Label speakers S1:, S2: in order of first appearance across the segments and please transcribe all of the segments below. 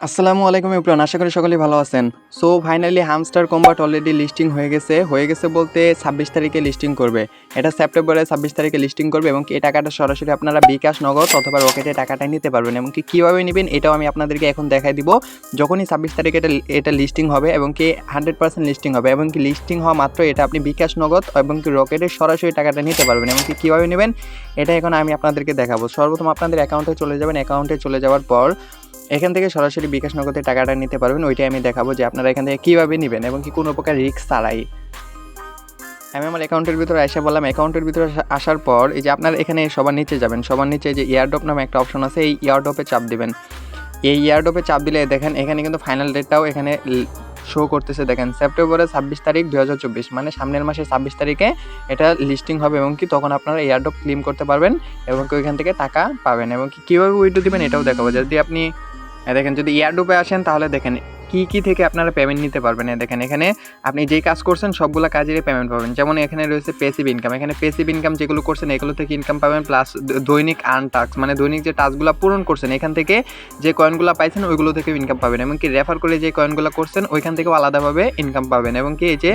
S1: আসসালামু আলাইকুম এভরিওয়ান, আশা করি সকলেই ভালো আছেন। So finally hamster combat already listing হয়ে গেছে বলতে 26 তারিখে লিস্টিং করবে। এটা সেপ্টেম্বরের 26 তারিখে লিস্টিং করবে এবং এই টাকাটা সরাসরি আপনারা বিকাশ, নগদ অথবা রকেটে টাকাটা নিতে পারবেন এবং কীভাবে নেবেন এটাও আমি আপনাদেরকে এখন দেখাই দিব। যখনই 26 তারিখে এটা লিস্টিং হবে এবং 100% লিস্টিং হবে এবং লিস্টিং হওয়া মাত্র এটা আপনি বিকাশ, নগদ এবং রকেটে সরাসরি টাকাটা নিতে পারবেন এবং কীভাবে নেবেন এটা এখন আমি আপনাদেরকে দেখাবো। সর্বপ্রথম আপনাদের অ্যাকাউন্টে চলে যাবেন। অ্যাকাউন্টে চলে যাওয়ার পর এখান থেকে সরাসরি বিকাশ, নগদে টাকাটা নিতে পারবেন। ওইটাই আমি দেখাবো যে আপনারা এখান থেকে কীভাবে নেবেন এবং কোনো প্রকার রিস্ক ছাড়াই। আমি আমার অ্যাকাউন্টের ভিতরে এসে বললাম। অ্যাকাউন্টের ভিতরে আসার পর এই যে আপনারা এখানে সবার নিচে যাবেন। সবার নিচে যে এয়ারড্রপ নামে একটা অপশন আছে, এই এয়ারড্রপে চাপ দিবেন। এই এয়ারড্রপে চাপ দিলে দেখেন এখানে কিন্তু ফাইনাল ডেটটাও এখানে শো করতেছে। দেখেন সেপ্টেম্বরের 26 তারিখ 2024, মানে সামনের মাসের 26 তারিখে এটা লিস্টিং হবে এবং তখন আপনারা এয়ারড্রপ ক্লেম করতে পারবেন এবং ওইখান থেকে টাকা পাবেন এবং কীভাবে উইথড্র দিবেন এটাও দেখাবো। যদি আপনি দেখেন যদি এয়ারড্রপে আসেন তাহলে দেখেন কী থেকে আপনারা পেমেন্ট নিতে পারবেন। দেখেন এখানে আপনি যেই কাজ করছেন সবগুলো কাজেরই পেমেন্ট পাবেন। যেমন এখানে রয়েছে পেসিভ ইনকাম। এখানে পেসিভ ইনকাম যেগুলো করছেন এগুলো থেকে ইনকাম পাবেন, প্লাস দৈনিক আর্ন টাস্ক, মানে দৈনিক যে টাস্কগুলো পূরণ করছেন এখান থেকে যে কয়েনগুলো পাইছেন ওইগুলো থেকে ইনকাম পাবেন এবং রেফার করে যে কয়েনগুলো করছেন ওইখান থেকেও আলাদাভাবে ইনকাম পাবেন এবং এই যে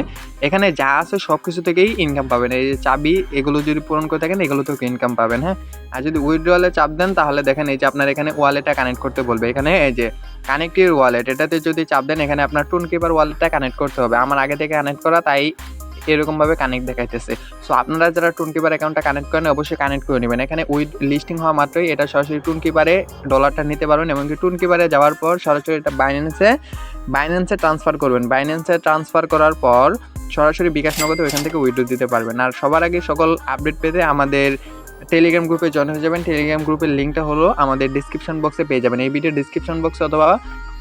S1: এখানে যা আছে সব কিছু থেকেই ইনকাম পাবেন। এই যে চাবি এগুলো যদি পূরণ করে থাকেন এগুলো থেকেও ইনকাম পাবেন। হ্যাঁ, আর যদি উইথড্রলে চাপ দেন তাহলে দেখেন এই যে আপনার এখানে ওয়ালেটটা কানেক্ট করতে বলবে। এখানে এই যে কানেক্ট ইউর ওয়ালেট, এটাতে যদি চাপ দেন এখানে আপনার টুনকিপার ওয়ালেটটা কানেক্ট করতে হবে। আমার আগে থেকে কানেক্ট করা, তাই এরকমভাবে কানেক্ট দেখাইতেছে। সো আপনারা যারা টুনকিপার অ্যাকাউন্টটা কানেক্ট করেন অবশ্যই কানেক্ট করে নেবেন। এখানে উইথ লিস্টিং হওয়া মাত্রই এটা সরাসরি টুনকিপারে ডলারটা নিতে পারবেন এবং টুনকিপারে যাওয়ার পর সরাসরি এটা বাইন্যান্সে ট্রান্সফার করবেন। বাইন্যান্সে ট্রান্সফার করার পর সরাসরি বিকাশ, নগদে ওইখান থেকে উইথড্র দিতে পারবেন। আর সবার আগে সকল আপডেট পেতে আমাদের টেলিগ্রাম গ্রুপে জয়েন হয়ে যাবেন। টেলিগ্রাম গ্রুপের লিঙ্কটা হলো আমাদের ডিসক্রিপশন বক্সে পেয়ে যাবেন। এই ভিডিওর ডিসক্রিপশন বক্সে অথবা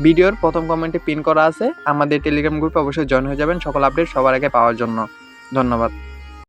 S1: ভিডিওর প্রথম কমেন্টে পিন করা আছে। আমাদের টেলিগ্রাম গ্রুপে অবশ্যই জয়েন হয়ে যাবেন সকল আপডেট সবার আগে পাওয়ার জন্য। ধন্যবাদ।